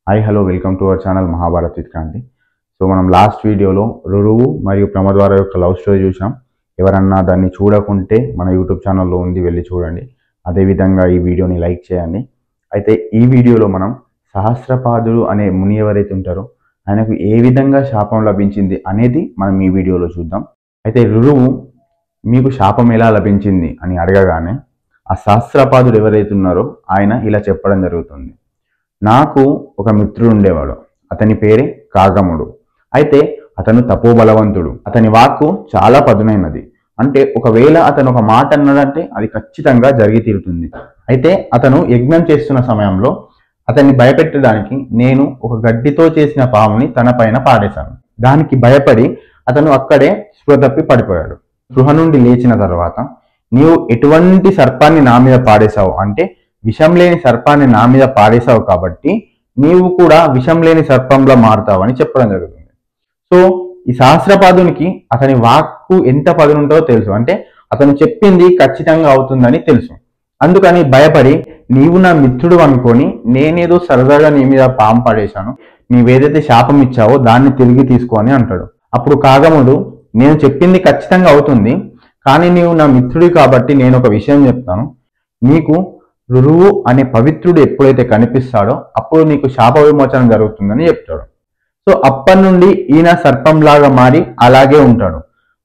Hi hello welcome to our channel Mahabharat with Kranti. So మనం last వీడియోలో రురువు మరియు ప్రమద్వార యొక్క లవ్ స్టోరీ చూసాం. ఎవరన్నా దాన్ని చూడకుంటే మన యూట్యూబ్ ఛానల్లో ఉంది, వెళ్ళి చూడండి. అదేవిధంగా ఈ వీడియోని లైక్ చేయండి. అయితే ఈ వీడియోలో మనం సహస్రపాదుడు అనే ముని ఎవరైతే ఉంటారో ఆయనకు ఏ విధంగా శాపం లభించింది అనేది మనం ఈ వీడియోలో చూద్దాం. అయితే రురువు మీకు శాపం ఎలా లభించింది అని అడగగానే ఆ సహస్రపాదుడు ఎవరైతే ఉన్నారో ఆయన ఇలా చెప్పడం జరుగుతుంది. నాకు ఒక మిత్రుడు ఉండేవాడు, అతని పేరే కాగముడు. అయితే అతను తపోబలవంతుడు, అతని వాక్కు చాలా పదునైనది. అంటే ఒకవేళ అతను ఒక మాట అన్నాడంటే అది ఖచ్చితంగా జరిగి తీరుతుంది. అయితే అతను యజ్ఞం చేస్తున్న సమయంలో అతన్ని భయపెట్టడానికి నేను ఒక గడ్డితో చేసిన పాముని తన పైన పాడేశాను. దానికి భయపడి అతను అక్కడే స్పృహ తప్పి పడిపోయాడు. స్పృహ నుండి లేచిన తర్వాత నీవు ఎటువంటి సర్పాన్ని నా మీద పాడేశావు అంటే విషం లేని సర్పాన్ని నా మీద పాడేశావు కాబట్టి నీవు కూడా విషం లేని సర్పంలో మారుతావు అని చెప్పడం జరుగుతుంది. సో ఈ సహస్రపాదునికి అతని వాక్కు ఎంత పదునుంటో తెలుసు, అంటే అతను చెప్పింది ఖచ్చితంగా అవుతుందని తెలుసు. అందుకని భయపడి నీవు నా మిత్రుడు అనుకొని నేనేదో సరదాగా నీ మీద పాము పడేశాను, నీవేదైతే శాపం ఇచ్చావో దాన్ని తిరిగి తీసుకో అని అంటాడు. అప్పుడు కాగముడు నేను చెప్పింది ఖచ్చితంగా అవుతుంది, కానీ నీవు నా మిత్రుడి కాబట్టి నేను ఒక విషయం చెప్తాను. నీకు రురువు అనే పవిత్రుడు ఎప్పుడైతే కనిపిస్తాడో అప్పుడు నీకు శాప విమోచనం జరుగుతుందని చెప్తాడు. సో అప్పటి నుండి ఈయన సర్పంలాగా మారి అలాగే ఉంటాడు.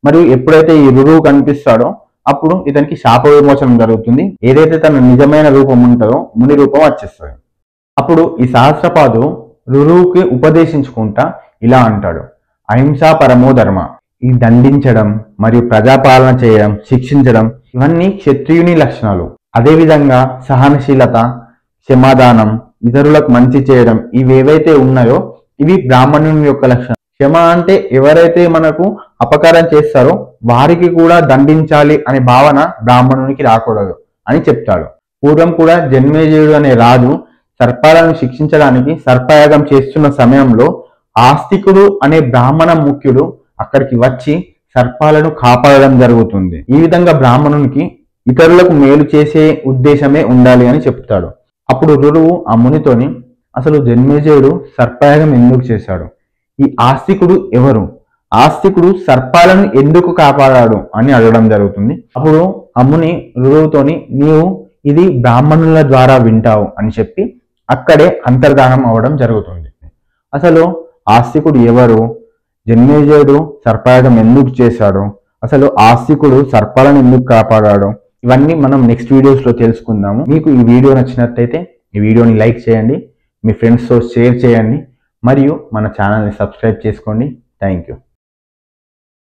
మరియు ఎప్పుడైతే ఈ రురువు కనిపిస్తాడో అప్పుడు ఇతనికి శాప విమోచనం జరుగుతుంది. ఏదైతే తన నిజమైన రూపం ఉంటుందో ముని రూపం వచ్చేస్తుంది. అప్పుడు ఈ సహస్రపాదు రురువుకి ఉపదేశించుకుంటా ఇలా అంటాడు, అహింసా పరమో ధర్మ. ఈ దండించడం మరియు ప్రజాపాలన చేయడం, శిక్షించడం ఇవన్నీ క్షత్రియుని లక్షణాలు. అదేవిధంగా సహనశీలత, క్షమాదానం, ఇతరులకు మంచి చేయడం ఇవేవైతే ఉన్నాయో ఇవి బ్రాహ్మణుని యొక్క లక్షణం. క్షమ అంటే ఎవరైతే మనకు అపకారం చేస్తారో వారికి కూడా దండించాలి అనే భావన బ్రాహ్మణునికి రాకూడదు అని చెప్తాడు. పూర్వం కూడా జన్మేజయుడు అనే రాజు సర్పాలను శిక్షించడానికి సర్పయాగం చేస్తున్న సమయంలో ఆస్తికుడు అనే బ్రాహ్మణ ముఖ్యుడు అక్కడికి వచ్చి సర్పాలను కాపాడడం జరుగుతుంది. ఈ విధంగా బ్రాహ్మణునికి ఇతరులకు మేలు చేసే ఉద్దేశమే ఉండాలి అని చెప్తాడు. అప్పుడు రురువు ఆ మునితోని అసలు జన్మేజయుడు సర్పయాగం ఎందుకు చేశాడు, ఈ ఆస్తికుడు ఎవరు, ఆస్తికుడు సర్పాలను ఎందుకు కాపాడాడు అని అడగడం జరుగుతుంది. అప్పుడు ఆ ముని రురువుతోని నీవు ఇది బ్రాహ్మణుల ద్వారా వింటావు అని చెప్పి అక్కడే అంతర్ధానం అవ్వడం జరుగుతుంది. అసలు ఆస్తికుడు ఎవరు, జన్మేజయుడు సర్పయాగం ఎందుకు చేశాడు, అసలు ఆస్తికుడు సర్పాలను ఎందుకు కాపాడాడు, ఇవన్నీ మనం నెక్స్ట్ వీడియోస్లో తెలుసుకుందాము. మీకు ఈ వీడియో నచ్చినట్లయితే ఈ వీడియోని లైక్ చేయండి, మీ ఫ్రెండ్స్తో షేర్ చేయండి, మరియు మన ఛానల్ని సబ్స్క్రైబ్ చేసుకోండి. Thank you.